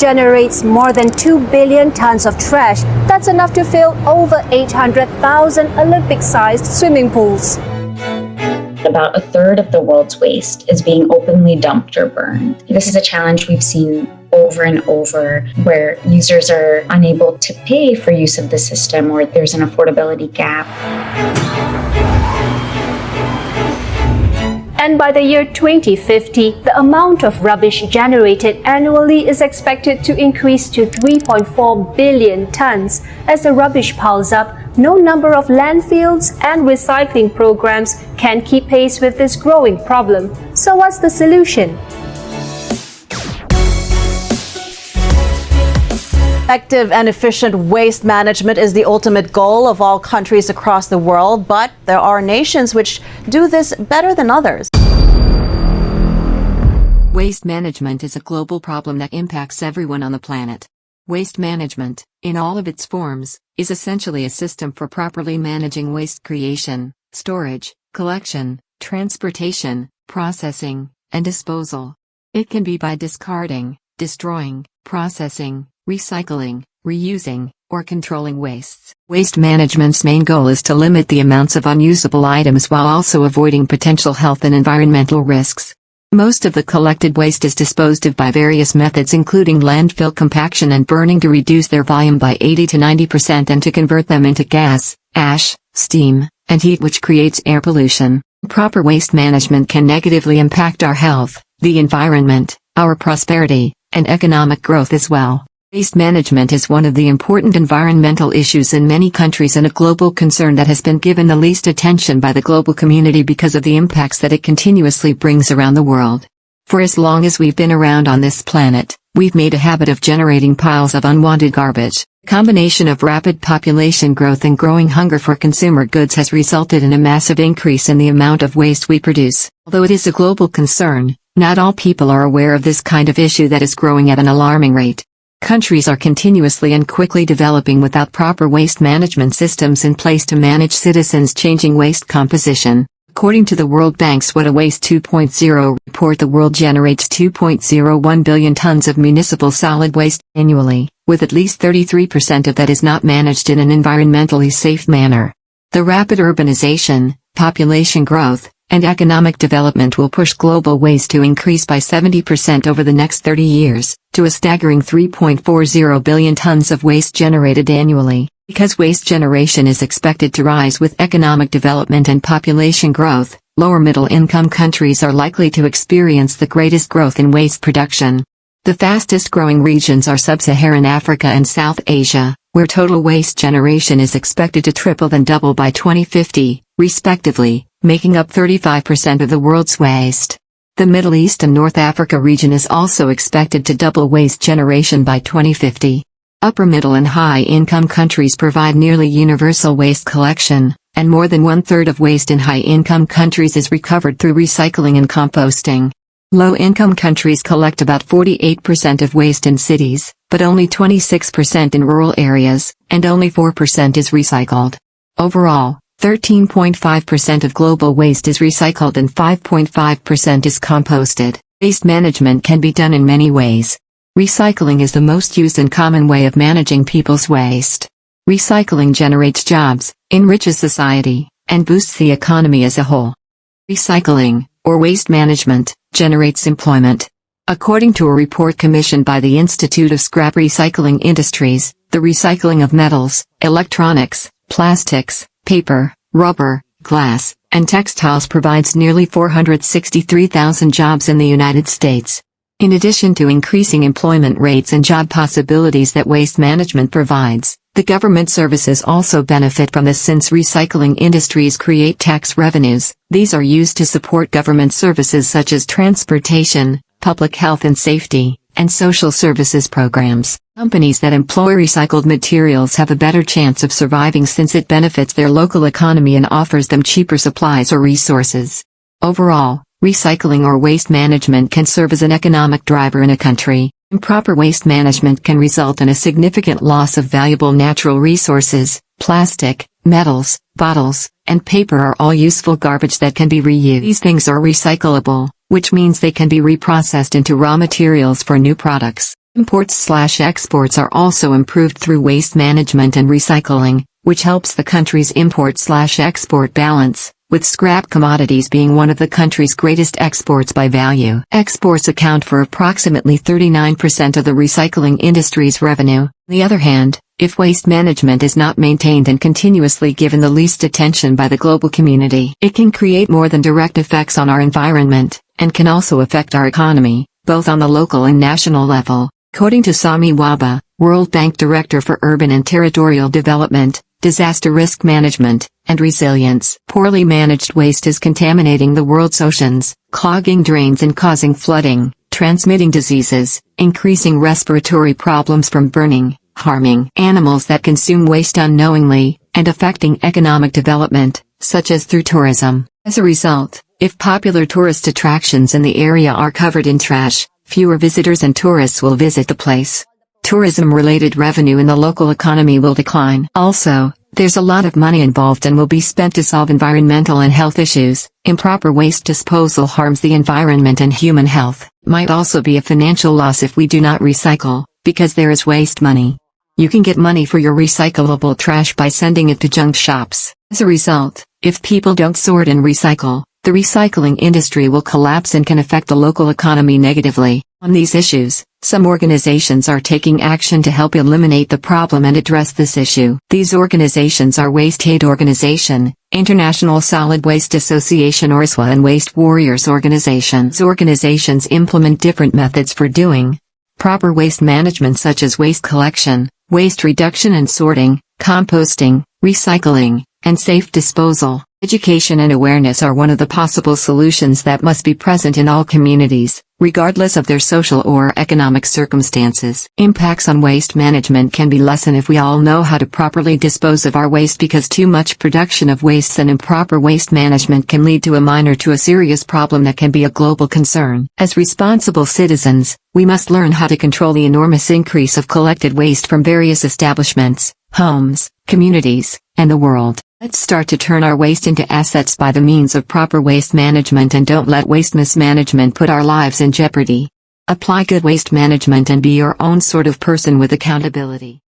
generates more than 2 billion tons of trash. That's enough to fill over 800,000 Olympic-sized swimming pools. About a third of the world's waste is being openly dumped or burned. This is a challenge we've seen over and over, where users are unable to pay for use of the system, or there's an affordability gap. And by the year 2050, the amount of rubbish generated annually is expected to increase to 3.4 billion tons. As the rubbish piles up, no number of landfills and recycling programs can keep pace with this growing problem. So what's the solution? Effective and efficient waste management is the ultimate goal of all countries across the world, but there are nations which do this better than others. Waste management is a global problem that impacts everyone on the planet. Waste management, in all of its forms, is essentially a system for properly managing waste creation, storage, collection, transportation, processing, and disposal. It can be by discarding, destroying, processing, recycling, reusing, or controlling wastes. Waste management's main goal is to limit the amounts of unusable items while also avoiding potential health and environmental risks. Most of the collected waste is disposed of by various methods, including landfill compaction and burning to reduce their volume by 80 to 90% and to convert them into gas, ash, steam, and heat, which creates air pollution. Proper waste management can negatively impact our health, the environment, our prosperity, and economic growth as well. Waste management is one of the important environmental issues in many countries and a global concern that has been given the least attention by the global community because of the impacts that it continuously brings around the world. For as long as we've been around on this planet, we've made a habit of generating piles of unwanted garbage. The combination of rapid population growth and growing hunger for consumer goods has resulted in a massive increase in the amount of waste we produce. Although it is a global concern, not all people are aware of this kind of issue that is growing at an alarming rate. Countries are continuously and quickly developing without proper waste management systems in place to manage citizens' changing waste composition. According to the World Bank's What a Waste 2.0 report, the world generates 2.01 billion tons of municipal solid waste annually, with at least 33% of that is not managed in an environmentally safe manner. The rapid urbanization, population growth, and economic development will push global waste to increase by 70% over the next 30 years, to a staggering 3.40 billion tons of waste generated annually. Because waste generation is expected to rise with economic development and population growth, lower middle-income countries are likely to experience the greatest growth in waste production. The fastest-growing regions are Sub-Saharan Africa and South Asia, where total waste generation is expected to triple then double by 2050, respectively, making up 35% of the world's waste. The Middle East and North Africa region is also expected to double waste generation by 2050. Upper middle and high-income countries provide nearly universal waste collection, and more than one-third of waste in high-income countries is recovered through recycling and composting. Low-income countries collect about 48% of waste in cities, but only 26% in rural areas, and only 4% is recycled. Overall, 13.5% of global waste is recycled and 5.5% is composted. Waste management can be done in many ways. Recycling is the most used and common way of managing people's waste. Recycling generates jobs, enriches society, and boosts the economy as a whole. Recycling, or waste management, generates employment. According to a report commissioned by the Institute of Scrap Recycling Industries, the recycling of metals, electronics, plastics, paper, rubber, glass, and textiles provides nearly 463,000 jobs in the United States. In addition to increasing employment rates and job possibilities that waste management provides, the government services also benefit from this since recycling industries create tax revenues. These are used to support government services such as transportation, public health and safety, and social services programs. Companies that employ recycled materials have a better chance of surviving since it benefits their local economy and offers them cheaper supplies or resources. Overall, recycling or waste management can serve as an economic driver in a country. Improper waste management can result in a significant loss of valuable natural resources. Plastic, metals, bottles, and paper are all useful garbage that can be reused. These things are recyclable, which means they can be reprocessed into raw materials for new products. Imports/exports are also improved through waste management and recycling, which helps the country's import/export balance, with scrap commodities being one of the country's greatest exports by value. Exports account for approximately 39% of the recycling industry's revenue. On the other hand, if waste management is not maintained and continuously given the least attention by the global community, it can create more than direct effects on our environment, and can also affect our economy, both on the local and national level. According to Sami Waba, World Bank Director for Urban and Territorial Development, Disaster Risk Management, and Resilience, poorly managed waste is contaminating the world's oceans, clogging drains and causing flooding, transmitting diseases, increasing respiratory problems from burning, harming animals that consume waste unknowingly, and affecting economic development, such as through tourism. As a result, if popular tourist attractions in the area are covered in trash, fewer visitors and tourists will visit the place. Tourism-related revenue in the local economy will decline. Also, there's a lot of money involved and will be spent to solve environmental and health issues. Improper waste disposal harms the environment and human health. Might also be a financial loss if we do not recycle, because there is waste money. You can get money for your recyclable trash by sending it to junk shops. As a result, if people don't sort and recycle, the recycling industry will collapse and can affect the local economy negatively. On these issues, some organizations are taking action to help eliminate the problem and address this issue. These organizations are Waste Aid Organization, International Solid Waste Association (IRSWA) and Waste Warriors Organization. These organizations implement different methods for doing proper waste management, such as waste collection, waste reduction and sorting, composting, recycling, and safe disposal. Education and awareness are one of the possible solutions that must be present in all communities, regardless of their social or economic circumstances. Impacts on waste management can be lessened if we all know how to properly dispose of our waste, because too much production of wastes and improper waste management can lead to a minor to a serious problem that can be a global concern. As responsible citizens, we must learn how to control the enormous increase of collected waste from various establishments, homes, communities, and the world. Let's start to turn our waste into assets by the means of proper waste management, and don't let waste mismanagement put our lives in jeopardy. Apply good waste management and be your own sort of person with accountability.